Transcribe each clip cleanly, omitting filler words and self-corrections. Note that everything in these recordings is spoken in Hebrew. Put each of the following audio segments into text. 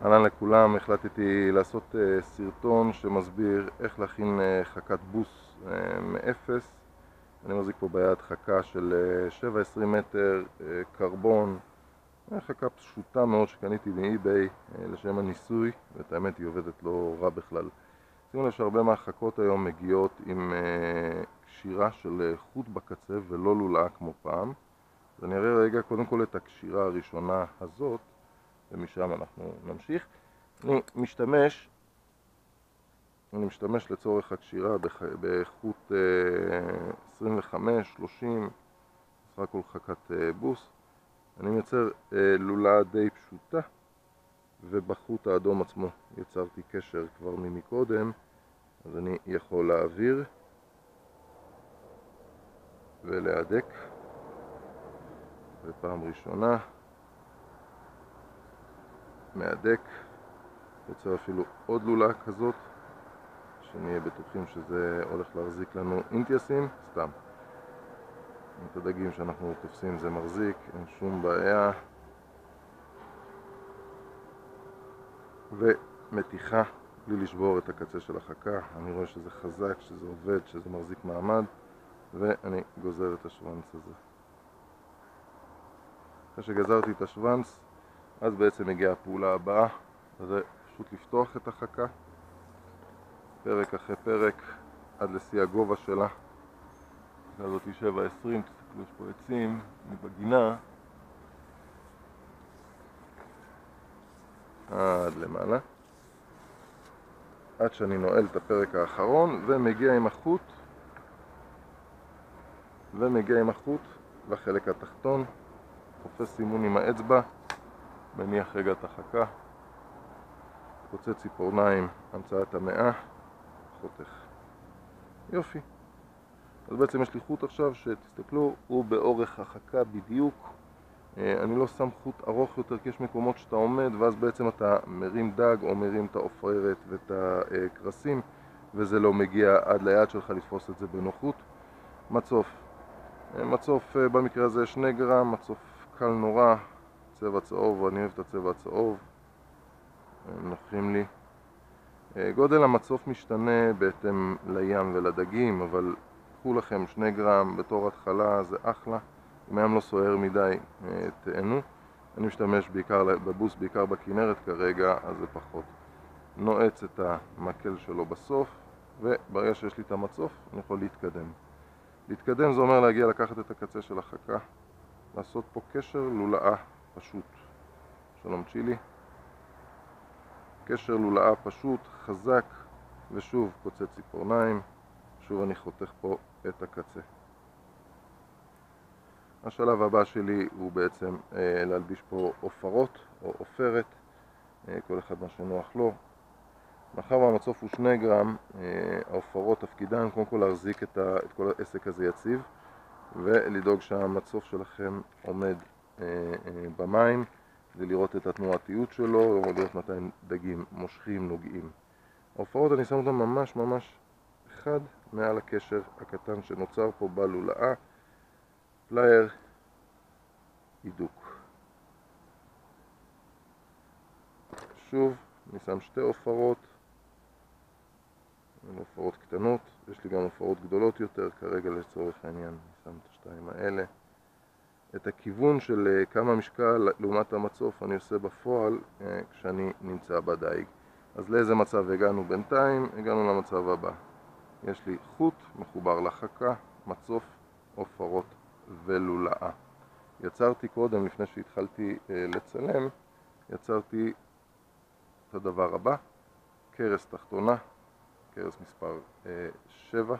אהלן לכולם, החלטתי לעשות סרטון שמסביר איך להכין חכת בוס מאפס. אני מחזיק פה ביד חכה של 7-20 מטר קרבון, חכה פשוטה מאוד שקניתי מאי-ביי לשם הניסוי, ואת האמת היא עובדת לא רע בכלל. שימו לב שהרבה מהחכות היום מגיעות עם קשירה של חוט בקצה ולא לולאה כמו פעם. אז אני אראה רגע קודם כל את הקשירה הראשונה הזאת, ומשם אנחנו נמשיך. אני משתמש לצורך הקשירה בחוט 25-30, סך הכל חכת בוס. אני מייצר לולאה די פשוטה, ובחוט האדום עצמו יצרתי קשר כבר מקודם, אז אני יכול להעביר ולהדק. ופעם ראשונה מהדק, יוצר אפילו עוד לולאה כזאת, שנהיה בטוחים שזה הולך להחזיק לנו אינטייסים, סתם. את הדגים שאנחנו תופסים זה מחזיק, אין שום בעיה. ומתיחה בלי לשבור את הקצה של החכה, אני רואה שזה חזק, שזה עובד, שזה מחזיק מעמד, ואני גוזר את השוונץ הזה. אחרי שגזרתי את השוונץ, אז בעצם הגיעה הפעולה הבאה, זה פשוט לפתוח את החכה, פרק אחרי פרק, עד לשיא הגובה שלה. הזאת 7-20, תסתכלו, יש פה עצים בגינה, עד למעלה, עד שאני נועל את הפרק האחרון, ומגיע עם החוט לחלק התחתון, תופס סימון עם האצבע, מניח רגע את החכה, חוצה ציפורניים, המצאת המאה, חותך. יופי. אז בעצם יש לי חוט עכשיו שתסתכלו, הוא באורך החכה בדיוק. אני לא שם חוט ארוך יותר, כי יש מקומות שאתה עומד ואז בעצם אתה מרים דג או מרים את העופרת ואת הקרסים, וזה לא מגיע עד ליד שלך לתפוס את זה בנוחות. מצוף במקרה הזה 2 גרם, מצוף קל נורא, צבע צהוב, אני אוהב את הצבע הצהוב, הם נוחים לי. גודל המצוף משתנה בהתאם לים ולדגים, אבל קחו לכם 2 גרם בתור התחלה, זה אחלה. אם הים לא סוער מדי, תהנו. אני משתמש בבוס בעיקר בכנרת כרגע, אז זה פחות. נועץ את המקל שלו בסוף, וברגע שיש לי את המצוף, אני יכול להתקדם. להתקדם זה אומר להגיע לקחת את הקצה של החכה, לעשות פה קשר לולאה פשוט. שלום צ'ילי. קשר לולאה פשוט, חזק, ושוב קוצץ ציפורניים, שוב אני חותך פה את הקצה. השלב הבא שלי הוא בעצם להלביש פה עופרות או עופרת, כל אחד מה שנוח לו. מאחר והמצוף הוא 2 גרם, העופרות תפקידן קודם כל להחזיק את כל העסק הזה יציב, ולדאוג שהמצוף שלכם עומד במים, כדי לראות את התנועתיות שלו, ולראות מתי דגים מושכים, נוגעים. העופרות אני שם אותם ממש אחד מעל הקשר הקטן שנוצר פה בלולאה, פלייר, הידוק. שוב, אני שם 2 עופרות, עופרות קטנות, יש לי גם עופרות גדולות יותר, כרגע לצורך העניין אני שם את 2 האלה. את הכיוון של כמה משקל לעומת המצוף אני עושה בפועל כשאני נמצא בדייג. אז לאיזה מצב הגענו בינתיים? הגענו למצב הבא. יש לי חוט מחובר לחכה, מצוף, עופרות ולולאה. יצרתי קודם, לפני שהתחלתי לצלם, יצרתי את הדבר הבא, קרס תחתונה, קרס מספר 7,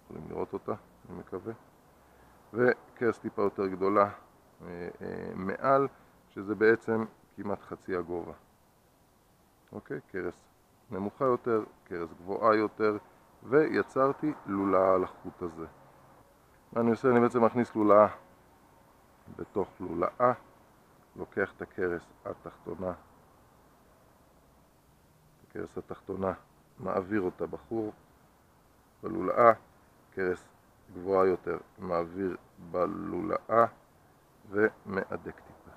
יכולים לראות אותה, אני מקווה, וקרס טיפה יותר גדולה מעל, שזה בעצם כמעט חצי הגובה. אוקיי, קרס נמוכה יותר, קרס גבוהה יותר, ויצרתי לולאה על החוט הזה. מה אני עושה? אני בעצם מכניס לולאה בתוך לולאה, לוקח את הקרס התחתונה, הקרס התחתונה, מעביר אותה בחור בלולאה, קרס גבוהה יותר, מעביר בלולאה ומעדק טיפה.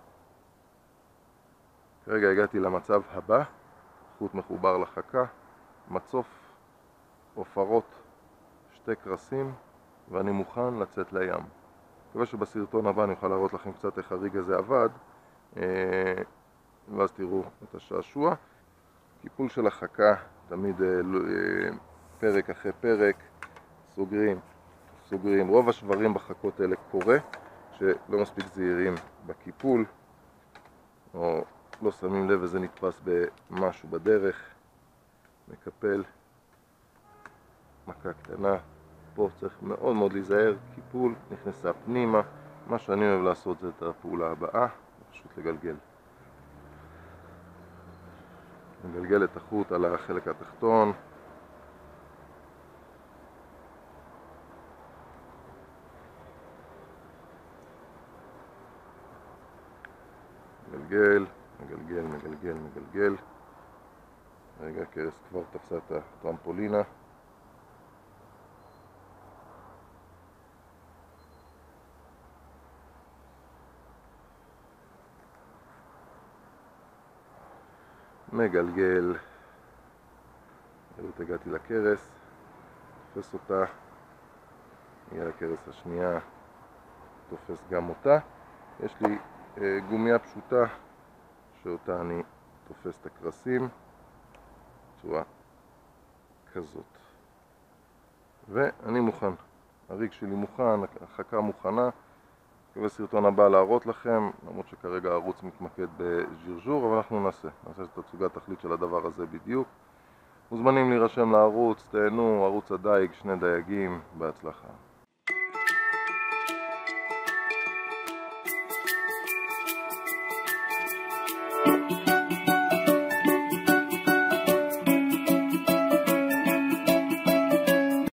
כרגע הגעתי למצב הבא, חוט מחובר לחכה, מצוף, עופרות, שתי קרסים, ואני מוכן לצאת לים. מקווה שבסרטון הבא אני אוכל להראות לכם קצת איך הריג הזה עבד, ואז תראו את השעשוע. קיפול של החכה, תמיד פרק אחרי פרק, סוגרים. רוב השברים בחכות האלה קורה, שלא מספיק זהירים בקיפול, או לא שמים לב וזה נתפס במשהו בדרך. מקפל, מכה קטנה, פה צריך מאוד מאוד להיזהר, קיפול, נכנסה פנימה. מה שאני אוהב לעשות זה את הפעולה הבאה, פשוט לגלגל. לגלגל את החוט על החלק התחתון. מגלגל, מגלגל, מגלגל, מגלגל. רגע, הכרס כבר תפסה את הטרמפולינה. מגלגל. הגעתי לכרס, תופס אותה, הגיע לכרס השנייה, תופס גם אותה. יש לי גומיה פשוטה שאותה אני תופס את הקרסים בצורה כזאת, ואני מוכן. הריג שלי מוכן, החכה מוכנה. בסרטון הבא להראות לכם, למרות שכרגע הערוץ מתמקד בז'רז'ור, אבל אנחנו נעשה את תצוגת תכלית של הדבר הזה בדיוק. מוזמנים להירשם לערוץ, תהנו, ערוץ הדייג, שני דייגים, בהצלחה.